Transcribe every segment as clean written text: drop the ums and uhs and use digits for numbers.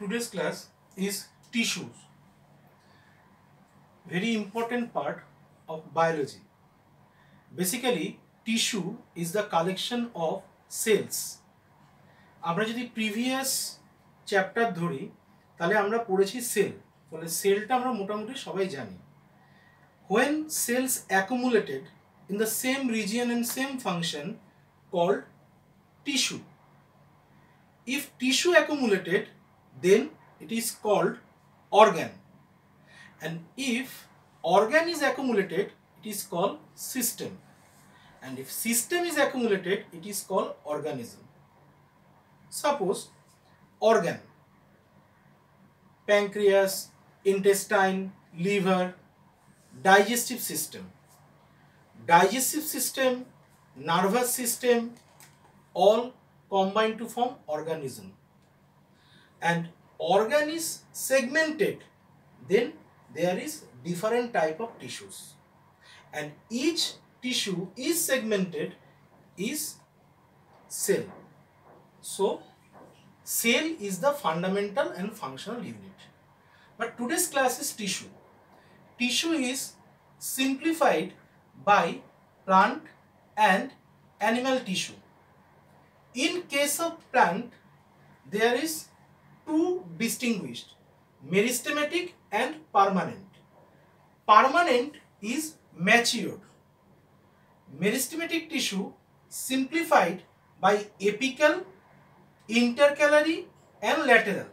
Today's class is tissues, very important part of biology. Basically, tissue is the collection of cells. আমরা যদি previous chapter ধরি তাহলে আমরা পড়েছি সেল, তাহলে সেলটা আমরা মোটামুটি সবাই জানি। When cells accumulated in the same region and same function called tissue. If tissue accumulated, then it is called organ, and if organ is accumulated, it is called system, and if system is accumulated, it is called organism. Suppose organ, pancreas, intestine, liver, digestive system, nervous system, all combine to form organism. And organ is segmented, then there is different type of tissues, and each tissue is segmented is cell. So cell is the fundamental and functional unit. But today's class is tissue. Tissue is simplified by plant and animal tissue. In case of plant, there is two distinguished, meristematic and permanent. Permanent is matured. Meristematic tissue simplified by apical, intercalary and lateral.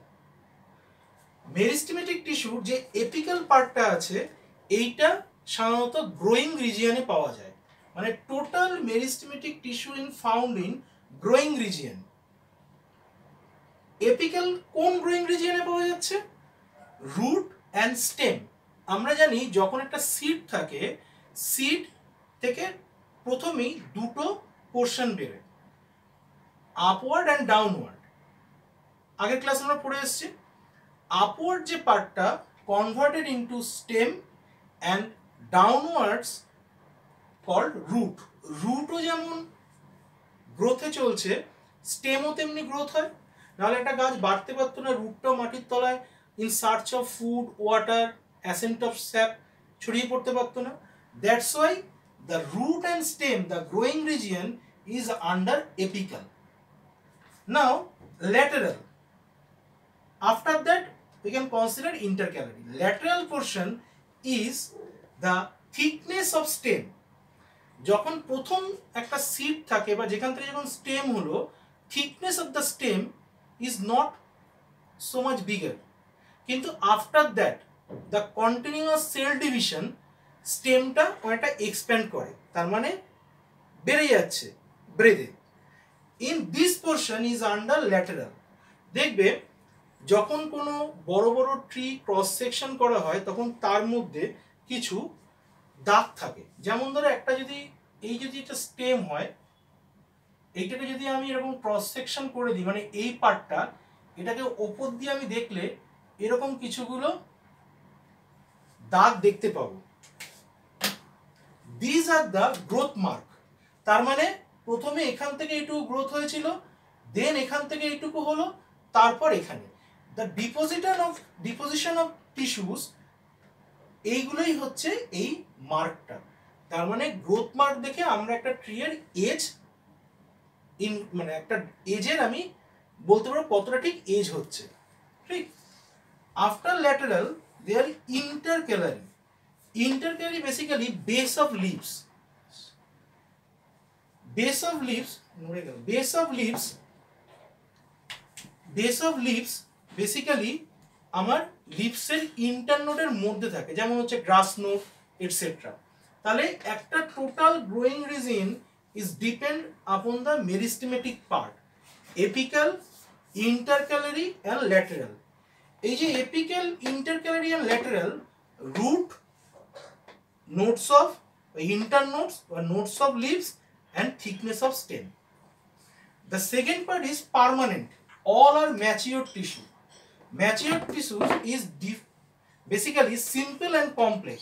Meristematic tissue যে apical পার্টটা আছে এইটা সাধারণত growing রিজিয়নে পাওয়া যায়, মানে total meristematic tissue found in growing region. Apical কোন গ্রোয়িং রিজিয়নে পাওয়া যাচ্ছে? Root and stem. আমরা জানি যখন একটা সিড থাকে, সিড থেকে প্রথমেই দুটো পোর্শন বেরোয়, আপওয়ার্ড অ্যান্ড ডাউনওয়ার্ড। আগের ক্লাস আমরা পড়ে এসেছি। আপওয়ার্ড যে পার্টটা converted into stem and downwards called root. রুটও যেমন গ্রোথে চলছে, স্টেমও তেমনি গ্রোথ হয়, নাহলে একটা গাছ বাড়তে পারতো না, রুটটাও মাটির তলায় in search of food, water, ascent of sap ছড়িয়ে পড়তে পারতো না। That's why the root and stem, the growing region is under apical. Now lateral. After that we can consider intercalary. Lateral portion is the thickness of stem. যখন প্রথম একটা seed থাকে বা যেখান থেকে যখন স্টেম হলো, thickness of the stem is not so much bigger, কিন্তু after that the continuous cell division স্টেমটা অনেকটা এক্সপ্যান্ড করে, তার মানে বেড়ে যাচ্ছে ব্রেথে। In this portion is under lateral. দেখবে যখন কোনো বড় বড় ট্রি ক্রস সেকশন করা হয় তখন তার মধ্যে কিছু দাগ থাকে। যেমন ধরো একটা যদি এটা স্টেম হয়, এইটাকে যদি আমি এরকম ক্রস সেকশন করে দিই, মানে এই পার্টটা, এটাকে ওপর দিয়ে আমি দেখলে এরকম কিছুগুলো দাগ দেখতে পাবো। These are the growth mark. তার মানে প্রথমে এখান থেকে এইটুকু গ্রোথ হয়েছিল, দেন এখান থেকে এইটুকু হলো, তারপর এখানে দ্য ডিপোজিশন অফ টিস্যুস, এইগুলোই হচ্ছে এই মার্কটা। তার মানে গ্রোথ মার্ক দেখে আমরা একটা ট্রিয়ের এজ মানে একটা এজের আমি বলতে পারবো কতটা ঠিক এজ হচ্ছে, ঠিক। After lateral there intercalary. Intercalary basically base of leaves. Base of leaves basically আমার লিভসের ইন্টারনোডের মধ্যে থাকে, যেমন হচ্ছে গ্রাস নোড এটসেট্রা। তাহলে একটা total growing region is depend upon the meristematic part, apical, intercalary and lateral. এই যে apical, intercalary and lateral, root, nodes of internodes বা nodes of leaves and thickness of stem. The second part is permanent. All are matured tissue. Matured tissue is basically simple and complex.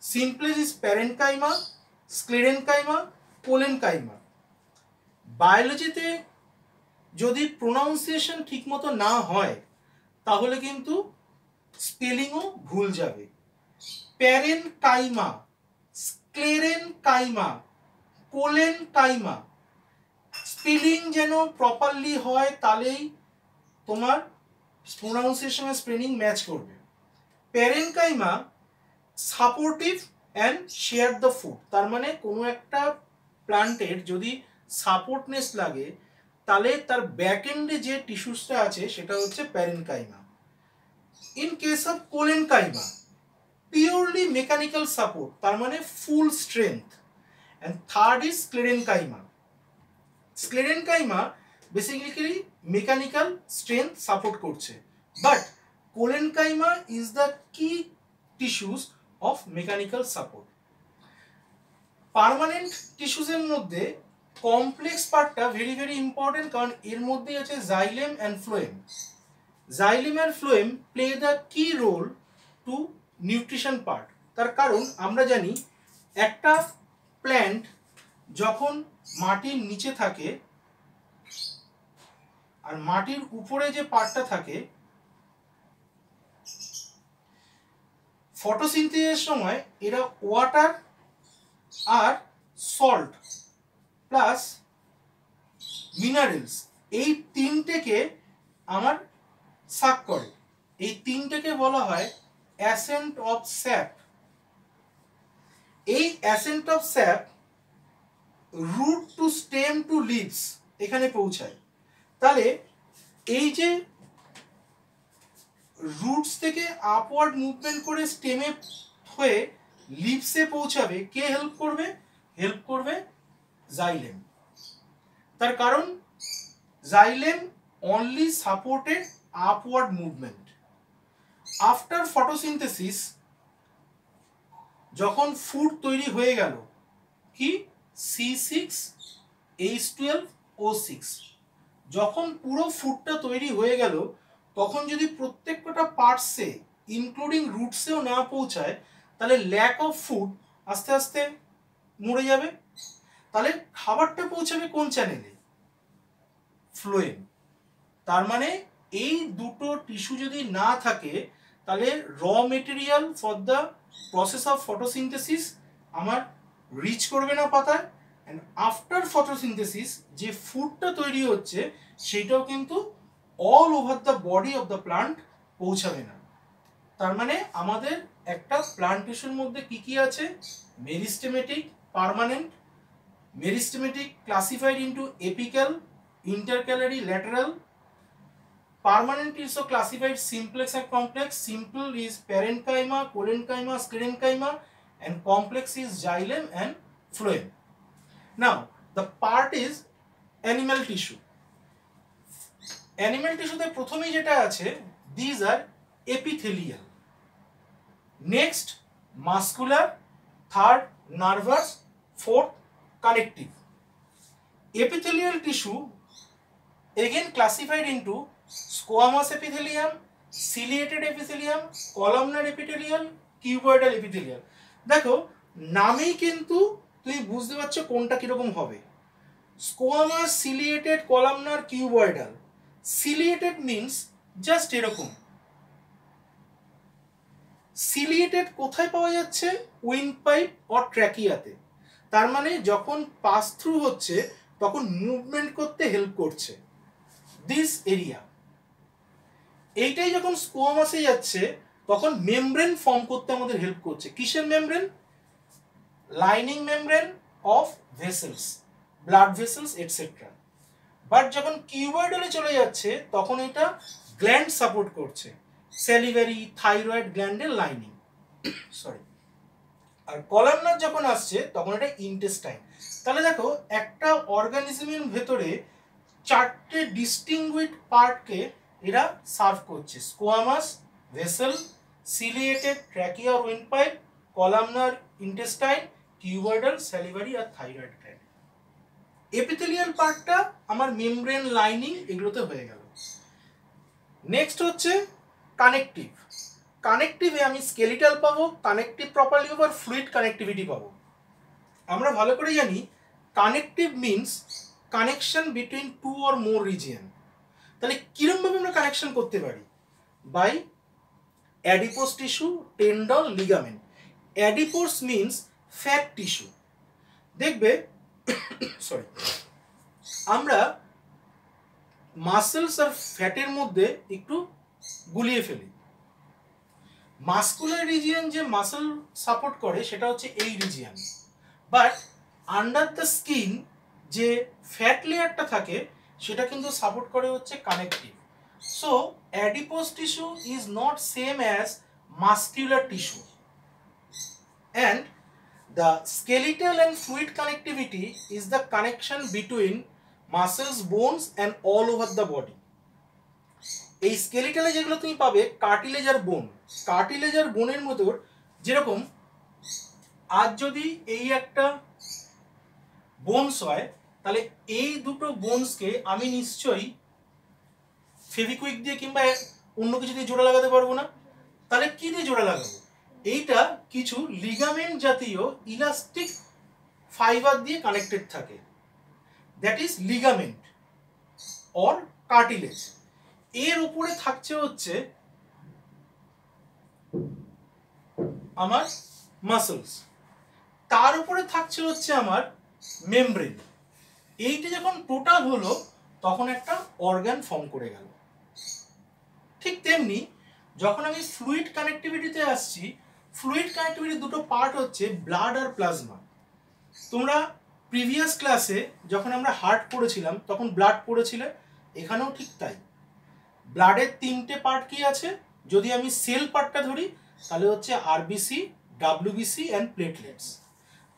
Simple is parenchyma, sclerenchyma, parenchyma. Biology তে যদি pronunciation ঠিকমতো না হয় তাহলে কিন্তু স্পেলিংও ভুল যাবে। প্যারেনকাইমা, স্ক্লেরেনকাইমা, কোলেনকাইমা, স্পেলিং যেন প্রপারলি হয়, তাহলেই তোমার প্রোনাউন্সিয়েশন স্পেলিং ম্যাচ করবে। Parenchyma supportive and share the food, তার মানে কোনো একটা প্লান্টের যদি সাপোর্টনেস লাগে তাহলে তার ব্যাক এন্ডে যে টিস্যুসটা আছে সেটা হচ্ছে parenchyma. In case of collenchyma purely mechanical support, তার মানে full strength. And third is sclerenchyma. Sclerenchyma basically mechanical strength support করছে, but collenchyma is the key tissues of mechanical support. Permanent টিস্যুসের মধ্যে কমপ্লেক্স পার্টটা ভেরি ভেরি ইম্পর্টেন্ট, কারণ এর মধ্যেই আছে xylem and phloem. Xylem and phloem play the কি role two nutrition part. তার কারণ আমরা জানি একটা প্ল্যান্ট যখন মাটির নিচে থাকে আর মাটির উপরে যে পার্টটা থাকে, ফটোসিনথেসিসের সময় এরা ওয়াটার আর সল্ট প্লাস মিনারেলস এই তিনটেকে আমার সাক করে। এই তিনটেকে বলা হয় অ্যাসেন্ট অফ স্যাপ। এই ascent of sap root to stem to leaves এখানে পৌঁছায়। তাহলে এই যে রুটস থেকে আপওয়ার্ড মুভমেন্ট করে স্টেমে হয়ে লিভসে পৌঁছাবে, কে হেল্প করবে? হেল্প করবে জাইলেম। তার কারণ xylem only supported upward movement. After photosynthesis যখন ফুড তৈরি হয়ে গেল, কি C6H12O6, যখন পুরো ফুডটা তৈরি হয়ে গেল তখন যদি প্রত্যেকটা পার্টসে ইনক্লুডিং রুটসেও না পৌঁছায় তাহলে ল্যাক অফ ফুড আস্তে আস্তে মরে যাবে। তাহলে খাবারটা পৌঁছাবে কোন চ্যানেলে? ফ্লোয়েম। তার মানে এই দুটো টিস্যু যদি না থাকে তাহলে র material for the process of photosynthesis আমার রিচ করবে না পাতায়, অ্যান্ড আফটার ফটোসিনথেসিস যে ফুডটা তৈরি হচ্ছে সেটাও কিন্তু all over the body of the plant পৌঁছাবে না। তার মানে আমাদের একটা প্লান্ট টিস্যুর মধ্যে কি কি আছে? Meristematic, permanent. Meristematic classified into apical, intercalary, lateral. Permanent is so classified simplex and complex. Simple is parenchyma, collenchyma, sclerenchyma, and complex is xylem and phloem. Now the part is animal tissue. Animal tissue তে প্রথমেই যেটা আছে, these are epithelial, next muscular, third nervous, fourth connective. Epithelial tissue again classified into squamous epithelium, ciliated epithelium, columnar epithelium, cuboidal epithelium. দেখো নামেই কিন্তু তুমি বুঝতে পারছো কোনটা কিরকম হবে। Squamous, ciliated, columnar, cuboidal. Ciliated means just এরকম। সিলিয়েটেড কোথায় পাওয়া যাচ্ছে? উইন্ডপাইপ অর ট্র্যাকিয়াতে। তার মানে যখন পাস থ্রু হচ্ছে তখন মুভমেন্ট করতে হেল্প করছে দিস এরিয়া। এইটাই যখন স্কোয়ামাসে যাচ্ছে তখন মেমব্রেন ফর্ম করতে আমাদের হেল্প করছে। কিসের membrane? Lining membrane of vessels, blood vessels etcetera. But যখন কিউবয়েডালে চলে যাচ্ছে তখন এটা গ্ল্যান্ড সাপোর্ট করছে, স্যালিভারি, থাইরয়েড গ্ল্যান্ডের লাইনিং। সরি। আর কলামনার যখন আসছে তখন এটা ইন্টেস্টাইন। তাহলে দেখো একটা অর্গানিজমের ভেতরে চারটে ডিস্টিংগুইড পার্টকে এরা সার্ভ করছে: squamous, vessel, ciliated, trachea, windpipe, columnar, intestine, cuboidal, salivary আর থাইরয়েড গ্ল্যান্ড। এপিথেলিয়াল পার্টটা আমার মেমব্রেন, লাইনিং এগুলোতে হয়ে গেল। নেক্সট হচ্ছে কানেকটিভ। কানেকটিভে আমি স্কেলিটাল পাবো, কানেকটিভ প্রপারলি পাবো, আর ফ্লুইড কানেকটিভিটি পাবো। আমরা ভালো করে জানি connective means connection between two or more region. তাহলে কিরমভাবে আমরা কানেকশন করতে পারি? by adipose tissue, tendon, ligament. Adipose means fat tissue. দেখবে সরি, আমরা মাসেলস আর ফ্যাটের মধ্যে একটু গুলিয়ে ফেলি। মাস্কুলার রিজিয়ন যে মাসেল সাপোর্ট করে সেটা হচ্ছে এই region, but under the skin যে ফ্যাট লেয়ারটা থাকে সেটা কিন্তু সাপোর্ট করে হচ্ছে connective. So adipose tissue is not same as muscular tissue, and the skeletal and fluid connectivity is the connection between muscles, bones and all over the body. এই স্কেলিটালে যেগুলো তুমি পাবে কার্টিলেজ আর বোন, কার্টিলেজ আর বোনের মতো, যেরকম আজ যদি এই একটা বোনস হয় তাহলে এই দুটো বোনসকে আমি নিশ্চয়ই ফেভিকুইক দিয়ে কিংবা অন্য কিছু দিয়ে জোড়া লাগাতে পারবো না। তাহলে কি দিয়ে জোড়া লাগাবো? এইটা কিছু লিগামেন্ট জাতীয় ইলাস্টিক ফাইবার দিয়ে কানেক্টেড থাকে, that is ligament or cartilage. এর উপরে থাকছে হচ্ছে আমার মাসলস, তার উপরে থাকছে হচ্ছে আমার মেমব্রেন। এইটা যখন টোটাল হলো তখন একটা অর্গান ফর্ম করে গেল। ঠিক তেমনি যখন আমি ফ্লুইড কানেক্টিভিটিতে আসছি, ফ্লুইড কানেক্টিভিটির দুটো পার্ট হচ্ছে ব্লাড আর প্লাজমা। তোমরা প্রিভিয়াস ক্লাসে যখন আমরা হার্ট পড়েছিলাম তখন ব্লাড পড়েছিলে, এখানেও ঠিক তাই। ব্লাডের তিনটে পার্ট কি আছে? যদি আমি সেল পার্টটা ধরি তাহলে হচ্ছে আরবিসি, ডাব্লিউবিসি অ্যান্ড প্লেটলেটস।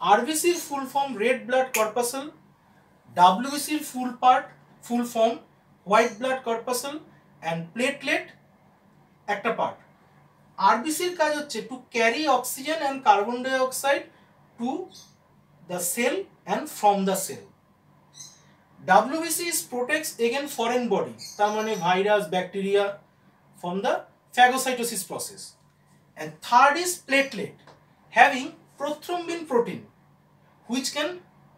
আরবিসির full form red blood corpuscle, ডাব্লিউবিসির full form white blood corpuscle and platelet একটা পার্ট। আরবিসির কাজ হচ্ছে to carry oxygen and carbon dioxide to the cell and from the cell. WBC is protects against foreign body, তার মানে virus, bacteria from the phagocytosis process. And third is platelet, having prothrombin protein which can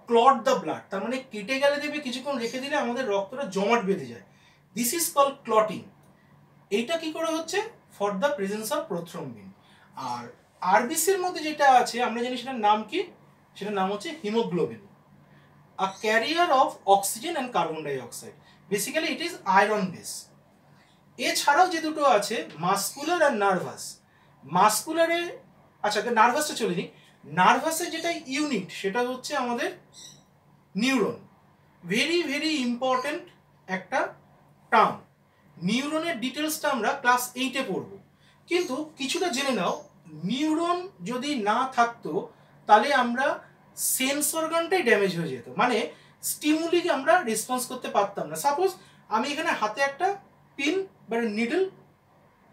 clot the blood, তার মানে কেটে গেলে দেবে কিছুক্ষণ রেখে দিলে আমাদের রক্তটা জমাট বেঁধে যায়, this is called clotting. এইটা কি করে হচ্ছে? for the presence of prothrombin. আর আরবিসির মধ্যে যেটা আছে আমরা জানি সেটার নাম কি? সেটার নাম হচ্ছে haemoglobin, a career of oxygen and carbon dioxide. Basically it is iron base. এছাড়াও যে দুটো আছে মাস্কুলার আর নার্ভাস। মাস্কুলারে, আচ্ছা নার্ভাসটা চলে নিই। নার্ভাসের যেটা ইউনিট সেটা হচ্ছে আমাদের নিউরন। ভেরি ভেরি ইম্পর্টেন্ট একটা টার্ম। নিউরনের ডিটেলসটা আমরা ক্লাস 8-এ পড়ব, কিন্তু কিছুটা জেনে নাও, নিউরন যদি না থাকতো তাহলে আমরা সেন্স অর্গানটাই ড্যামেজ হয়ে যেত, মানে স্টিমুলিকে আমরা রেসপন্স করতে পারতাম না। সাপোজ আমি এখানে হাতে একটা পিন বা নিডল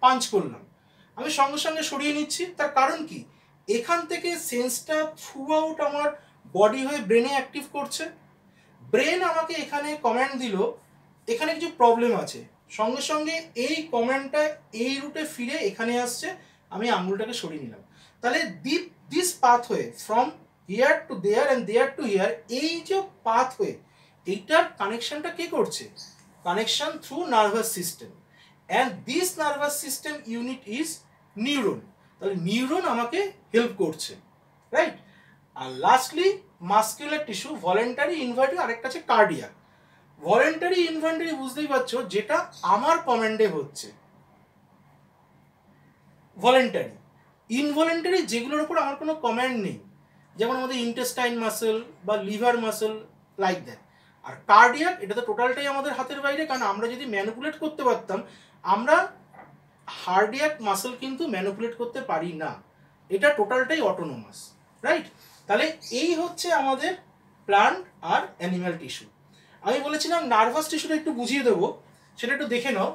পাঞ্চ করলাম, আমি সঙ্গে সঙ্গে সরিয়ে নিচ্ছি, তার কারণ কি? এখান থেকে সেন্সটা থ্রু আউট আমার বডি হয়ে ব্রেনে অ্যাক্টিভ করছে। ব্রেন আমাকে এখানে কমান্ড দিল এখানে কিছু প্রবলেম আছে, সঙ্গে সঙ্গে এই কমান্ডটা এই রুটে ফিরে এখানে আসছে, আমি আঙুলটাকে সরিয়ে নিলাম। তাহলে this pathway from here to there and there to here, এই যে পাথওয়ে এইটার কানেকশনটা কে করছে? Connection through nervous system, and this nervous system unit is neuron. তাহলে নিউরন আমাকে হেল্প করছে, রাইট? আর lastly muscular tissue, voluntary, involuntary, আরেকটা আছে কার্ডিয়াক। ভলেন্টারি ইনভলেন্টারি বুঝতেই পারছো, যেটা আমার কমান্ডে হচ্ছে। ভলেন্টারি। ইনভলেন্টারি যেগুলোর উপর আমার কোনো কমান্ড নেই, যেমন আমাদের ইন্টেস্টাইন মাসেল বা লিভার মাসেল, লাইক দ্যাট। আর কার্ডিয়াক, এটা তো টোটালটাই আমাদের হাতের বাইরে, কারণ আমরা যদি ম্যানিপুলেট করতে পারতাম, আমরা হার্ডিয়াক মাসেল কিন্তু ম্যানিপুলেট করতে পারি না, এটা টোটালটাই অটোনোমাস, রাইট? তাহলে এই হচ্ছে আমাদের প্লান্ট আর অ্যানিম্যাল টিস্যু। আমি বলেছিলাম নার্ভাস টিস্যুটা একটু বুঝিয়ে দেবো, সেটা একটু দেখে নাও।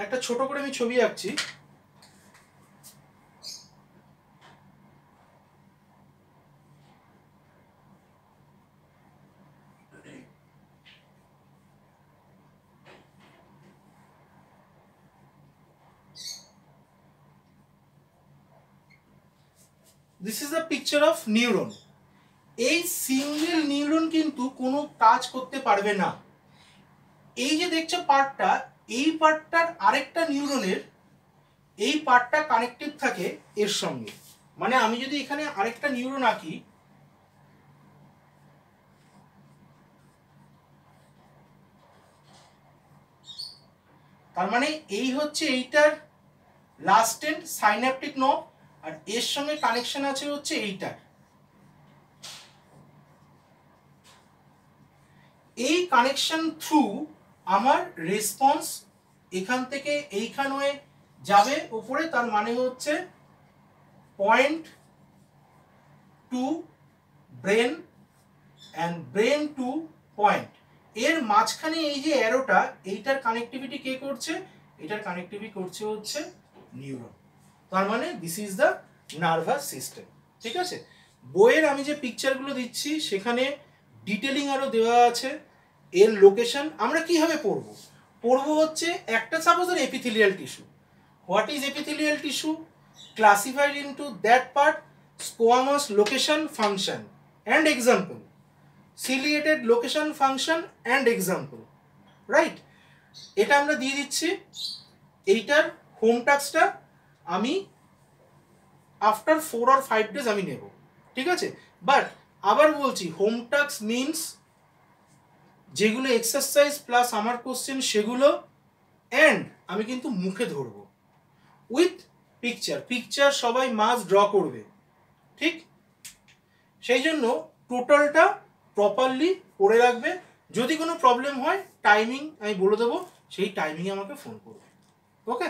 একটা ছোট করে আমি ছবি আঁকছি। This is a picture of neuron. এই সিঙ্গেল নিউরন কিন্তু কোনো কাজ করতে পারবে না। এই যে দেখছো পার্টটা, এই পার্টটার আরেকটা নিউরনের এই পার্টটা কানেক্টেড থাকে এর সঙ্গে। মানে আমি যদি এখানে আরেকটা নিউরন আঁকি, তার মানে এই হচ্ছে এইটার লাস্ট এন্ড সাইন্যাপটিক নব, আর এর সঙ্গে কানেকশন আছে হচ্ছে এইটার। এই কানেকশন থ্রু আমার রেসপন্স এখান থেকে এইখান হয়ে যাবে উপরে, তার মানে হচ্ছে point to brain and brain to point. এর মাঝখানে এই যে অ্যারোটা, এইটার কানেক্টিভিটি কে করছে? এটার কানেক্টিভিটি করছে হচ্ছে নিউরন। তার মানে this is the nervous system. ঠিক আছে, বইয়ের আমি যে পিকচারগুলো দিচ্ছি সেখানে ডিটেলিং আরও দেওয়া আছে। এর লোকেশন আমরা কিভাবে পড়বো? পড়বো হচ্ছে একটা suppose epithelial tissue. What is epithelial tissue? Classified into that part, squamous location function and example, ciliated location function and example, right? এটা আমরা দিয়ে দিচ্ছি। এইটার হোম টাস্কটা আমি আফটার 4 or 5 days আমি নেব। ঠিক আছে, বাট আবার বলছি, হোম টাস্ক মিনস যেগুলো এক্সারসাইজ প্লাস আমার কোশ্চেন সেগুলো, অ্যান্ড আমি কিন্তু মুখে ধরবো উইথ পিকচার। পিকচার সবাই মাস্ট ড্র করবে, ঠিক? সেই জন্য টোটালটা প্রপারলি করে রাখবে। যদি কোনো প্রবলেম হয় টাইমিং আমি বলে দেবো, সেই টাইমিংয়ে আমাকে ফোন করবে। ওকে।